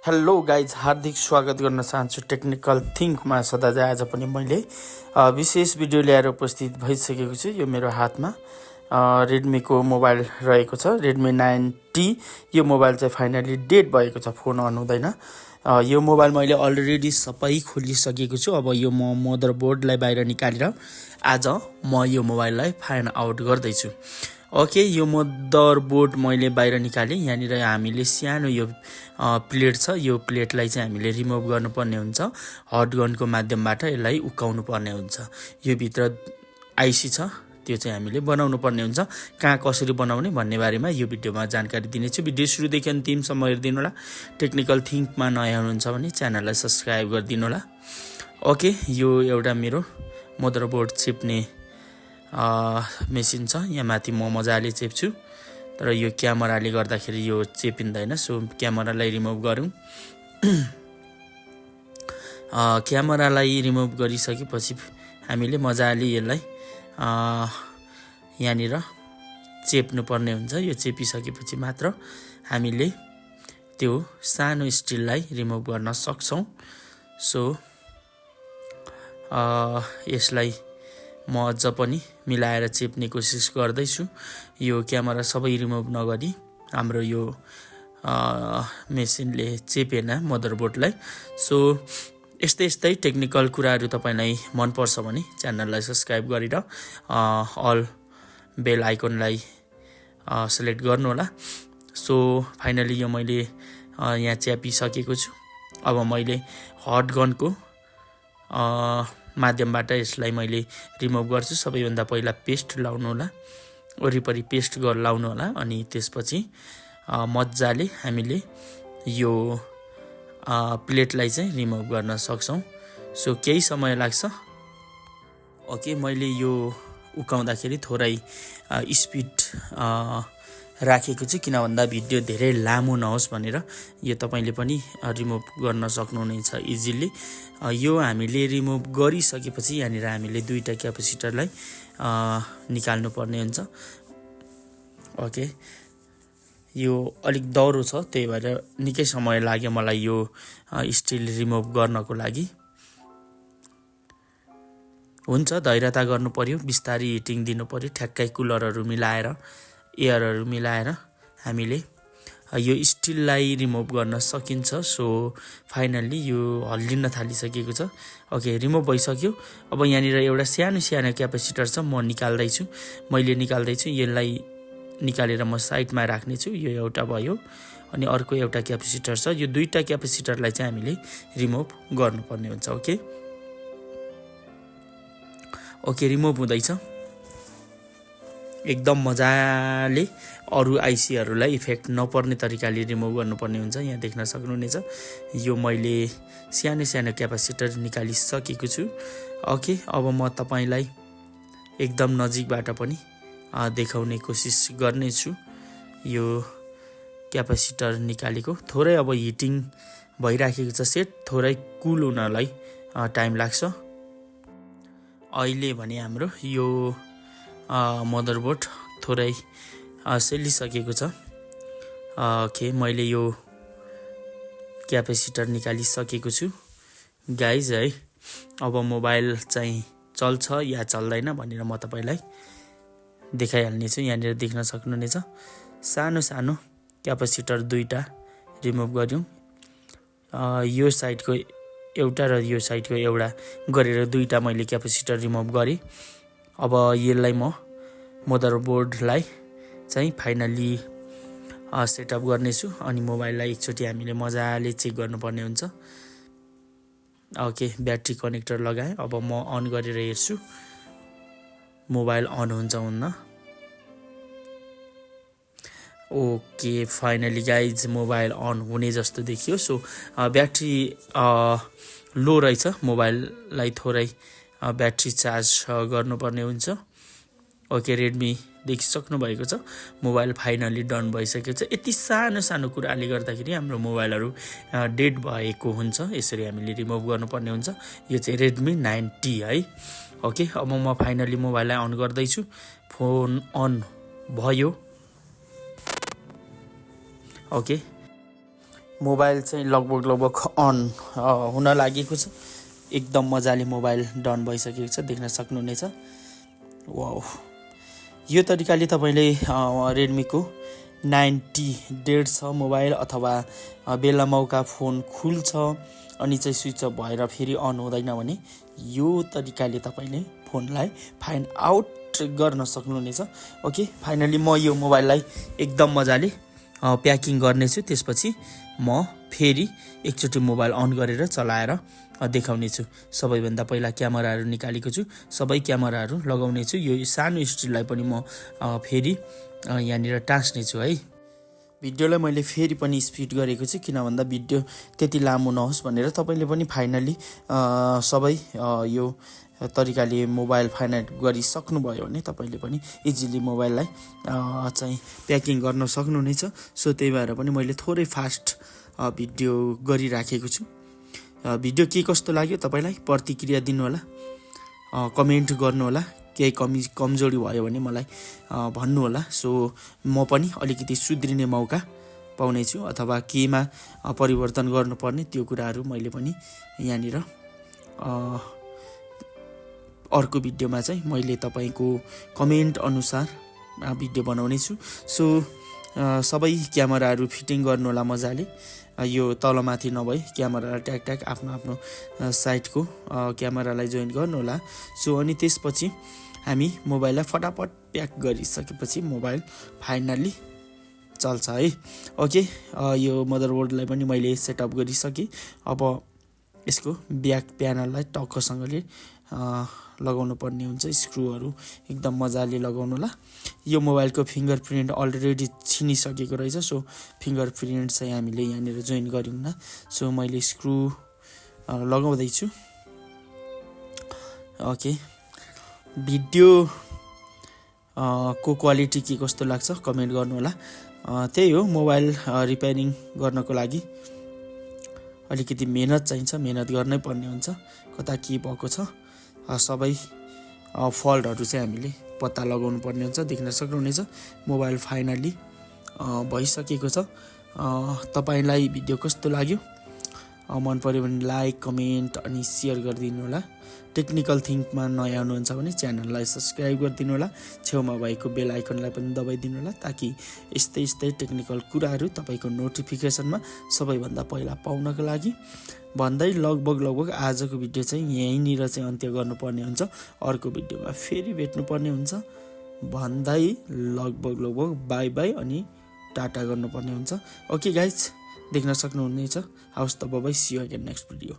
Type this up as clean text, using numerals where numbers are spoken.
Hello guys, हार्दिक स्वागत गर्न चाहन्छु टेक्निकल थिङ्कमा। सदा आज पनि मैले विशेष भिडियो ल्याएर उपस्थित भइसकेको छु। यो मेरो हातमा रेडमीको मोबाइल रहेको छ, रेडमी 9T। यो मोबाइल चाहिँ फाइनली डेड भएको छ, फोन अन हुँदैन। यो मोबाइल मैले अलरेडी सबै खोलिसकेको छु। अब यो म मदरबोर्डलाई बाहिर निकालेर आज म यो मोबाइललाई फाइन आउट गर्दैछु। ओके, यो मदरबोर्ड मैले बाहिर निकालेँ। यहाँनिर हामीले सानो यो प्लेट छ, यो प्लेटलाई चाहिँ हामीले रिमुभ गर्नुपर्ने हुन्छ। हट गनको माध्यमबाट यसलाई उक्काउनु पर्ने हुन्छ। यो भित्र आइसी छ, त्यो चाहिँ हामीले बनाउनु पर्ने हुन्छ। कहाँ कसरी बनाउने भन्ने बारेमा यो भिडियोमा जानकारी दिनेछु। भिडियो सुरुदेखि अन्तिमसम्म हेरिदिनु होला। टेक्निकल थिङ्कमा नयाँ हुनुहुन्छ भने च्यानललाई सब्सक्राइब गरिदिनु होला। ओके, यो एउटा मेरो मदरबोर्ड चिप्ने मेसिन छ। यहाँ माथि म मजाले चेप्छु, तर यो क्यामेराले गर्दाखेरि यो चेपिँदैन। सो क्यामेरालाई रिमुभ गरौँ। क्यामेरालाई रिमुभ गरिसकेपछि हामीले मजाले यसलाई यहाँनिर चेप्नु पर्ने हुन्छ। यो चेपिसकेपछि मात्र हामीले त्यो सानो स्टिललाई रिमुभ गर्न सक्छौँ। सो यसलाई म अझ पनि मिलाएर चेप्ने कोसिस गर्दैछु। यो क्यामेरा सबै रिमुभ नगरी हाम्रो यो मेसिनले चेपेन मदरबोर्डलाई। सो यस्तै टेक्निकल कुराहरू तपाईँलाई मनपर्छ भने च्यानललाई सब्सक्राइब गरेर अल बेल आइकनलाई सेलेक्ट गर्नुहोला। सो फाइनली यो मैले यहाँ च्यापिसकेको छु। अब मैले हट गनको माध्यमबाट यसलाई मैले रिमुभ गर्छु। सबैभन्दा पहिला पेस्ट लाउनु होला, वरिपरि पेस्ट लाउनु होला, अनि त्यसपछि मजाले हामीले यो प्लेटलाई चाहिँ रिमुभ गर्न सक्छौँ। सो केही समय लाग्छ। ओके, मैले यो उकाउँदाखेरि थोरै स्पिड राखेको छु, किन भन्दा भिडियो धेरै लामो नहोस् भनेर। यो तपाईँले पनि रिमुभ गर्न सक्नुहुनेछ इजिली। यो हामीले रिमुभ गरिसकेपछि यहाँनिर हामीले दुईवटा क्यापेसिटरलाई निकाल्नु पर्ने हुन्छ। ओके, यो अलिक दौरो छ, त्यही भएर निकै समय लाग्यो मलाई यो स्टिल रिमुभ गर्नको लागि। हुन्छ, धैर्यता गर्नु पर्यो, बिस्तारै हिटिङ दिनु पर्यो। ठ्याक्कै कुलरहरू मिलाएर, एयरहरू मिलाएर हामीले यो स्टिललाई रिमुभ गर्न सकिन्छ। सो फाइनल्ली यो हल्लिन थालिसकेको छ। ओके, रिमुभ भइसक्यो। अब यहाँनिर एउटा सानो क्यापेसिटर छ, म निकाल्दैछु। यसलाई निकालेर म साइडमा राख्नेछु। यो एउटा भयो, अनि अर्को एउटा क्यापेसिटर छ। यो दुईवटा क्यापेसिटरलाई चाहिँ हामीले रिमुभ गर्नुपर्ने हुन्छ। ओके, रिमुभ हुँदैछ एकदम मजाले। अरू आइसीहरूलाई इफेक्ट नपर्ने तरिकाले रिमुभ गर्नुपर्ने हुन्छ। यहाँ देख्न सक्नुहुनेछ यो मैले सानो क्यापेसिटर निकालिसकेको छु। ओके, अब म तपाईँलाई एकदम नजिकबाट पनि देखाउने कोसिस गर्नेछु। यो क्यापेसिटर निकालेको थोरै अब हिटिङ भइराखेको छ सेट, थोरै कुल हुनलाई टाइम लाग्छ। अहिले भने हाम्रो यो मदरबोर्ड थोरै सेलिसकेको छ। ओके, मैले यो क्यापेसिटर निकालिसकेको छु गाइज है। अब मोबाइल चाहिँ चल्छ या चल्दैन भनेर म तपाईँलाई देखाइहाल्नेछु। यहाँनिर देख्न सक्नुहुनेछ सानो क्यापेसिटर दुईवटा रिमुभ गऱ्यौँ। यो साइडको एउटा र यो साइडको एउटा गरेर दुईवटा मैले क्यापेसिटर रिमुभ गरेँ। अब यसलाई म मदरबोर्डलाई चाहिँ फाइनल्ली सेटअप गर्नेछु, अनि मोबाइललाई एकचोटि हामीले मजाले चेक गर्नुपर्ने हुन्छ। ओके, ब्याट्री कनेक्टर लगाएँ। अब म अन गरेर हेर्छु मोबाइल अन हुन्छ हुन्न। Okay, finally guys mobile on हुने जस्तो देखियो। सो ब्याट्री लो रहेछ, मोबाइललाई थोरै ब्याट्री चार्ज गर्नुपर्ने हुन्छ। ओके, रेडमी देखिसक्नु भएको छ, मोबाइल फाइनली डन भइसकेको छ। यति सानो कुराले गर्दाखेरि हाम्रो मोबाइलहरू डेड भएको हुन्छ। यसरी हामीले रिमुभ गर्नुपर्ने हुन्छ। यो चाहिँ रेडमी 9T है। ओके, अब म फाइनली मोबाइललाई अन गर्दैछु। फोन अन भयो। ओके, मोबाइल चाहिँ लगभग अन हुन लागेको छ। एकदम मजाले मोबाइल डन भइसकेको छ, देख्न सक्नुहुनेछ। वाउ, यो तरिकाले तपाईँले रेडमीको 90 डेढ छ मोबाइल, अथवा बेला मौका फोन खुल्छ अनि चाहिँ स्विच अफ भएर फेरि अन हुँदैन भने यो तरिकाले तपाईँले फोनलाई फाइन आउट गर्न सक्नुहुनेछ। ओके, फाइनली म यो मोबाइललाई एकदम मजाले प्याकिङ गर्नेछु। त्यसपछि म फेरि एकचोटि मोबाइल अन गरेर चलाएर देखाउनेछु। सबैभन्दा पहिला क्यामेराहरू निकालेको छु, सबै क्यामेराहरू लगाउनेछु। यो सानो स्टिललाई पनि म फेरि यहाँनिर टाँस्नेछु है। भिडियोलाई मैले फेरि पनि स्पिड गरेको छु, किन भन्दा भिडियो त्यति लामो नहोस् भनेर। तपाईँले पनि फाइनली सबै यो तरिकाले मोबाइल फाइनल गरिसक्नुभयो भने तपाईँले पनि इजिली मोबाइललाई चाहिँ प्याकिङ गर्न सक्नुहुनेछ। सो त्यही भएर पनि मैले थोरै फास्ट भिडियो गरिराखेको छु। भिडियो के कस्तो लाग्यो तपाईँलाई प्रतिक्रिया दिनुहोला, कमेन्ट गर्नुहोला। केही कमजोरी भयो भने मलाई भन्नुहोला। सो म पनि अलिकति सुध्रिने मौका पाउनेछु, अथवा केमा परिवर्तन गर्नुपर्ने त्यो कुराहरू मैले पनि यहाँनिर अर्को भिडियोमा चाहिँ मैले तपाईँको कमेन्ट अनुसार भिडियो बनाउनेछु। सो सबै क्यामेराहरू फिटिङ गर्नुहोला मजाले। यो तलमाथि नभई क्यामेरा ट्याक ट्याक आफ्नो आफ्नो साइडको क्यामेरालाई जोइन गर्नुहोला। सो अनि त्यसपछि हामी मोबाइललाई फटाफट प्याक गरिसकेपछि मोबाइल फाइनल्ली चल्छ है। ओके, यो मदरबोर्डलाई पनि मैले सेटअप गरिसकेँ। अब यसको ब्याक प्यानललाई टक्कसँगले लगाउनु पर्ने हुन्छ। स्क्रुहरू एकदम मजाले लगाउनु होला। यो मोबाइलको फिङ्गर प्रिन्ट अलरेडी छिनिसकेको रहेछ। सो फिङ्गर प्रिन्ट चाहिँ हामीले यहाँनिर जोइन गऱ्यौँ। सो मैले स्क्रु लगाउँदैछु। ओके, भिडियो को क्वालिटी के कस्तो लाग्छ कमेन्ट गर्नुहोला। त्यही हो, मोबाइल रिपेयरिङ गर्नको लागि अलिकति मेहनत चाहिन्छ, मेहनत गर्नै पर्ने हुन्छ। कता के भएको छ सबै फल्टहरू चाहिँ हामीले पत्ता लगाउनु पर्ने हुन्छ। देख्न सक्नुहुनेछ मोबाइल फाइनल्ली भइसकेको छ। तपाईँलाई भिडियो कस्तो लाग्यो मन पर्यो भने लाइक, कमेन्ट अनि सेयर गरिदिनु होला। टेक्निकल थिङ्कमा नयाँ हुनुहुन्छ भने च्यानललाई सब्सक्राइब गरिदिनु होला। छेउमा भएको बेल आइकनलाई पनि दबाइदिनु होला, ताकि यस्तै टेक्निकल कुराहरू तपाईँको नोटिफिकेसनमा सबैभन्दा पहिला पाउनको लागि भन्दै लगभग आजको भिडियो चाहिँ यहीँनिर चाहिँ अन्त्य गर्नुपर्ने हुन्छ। अर्को भिडियोमा फेरि भेट्नुपर्ने हुन्छ भन्दै लगभग बाई बाई अनि टाटा गर्नुपर्ने हुन्छ। ओके गाइज, देख्न सक्नुहुनेछ। हवस् त, bye, see you again next video.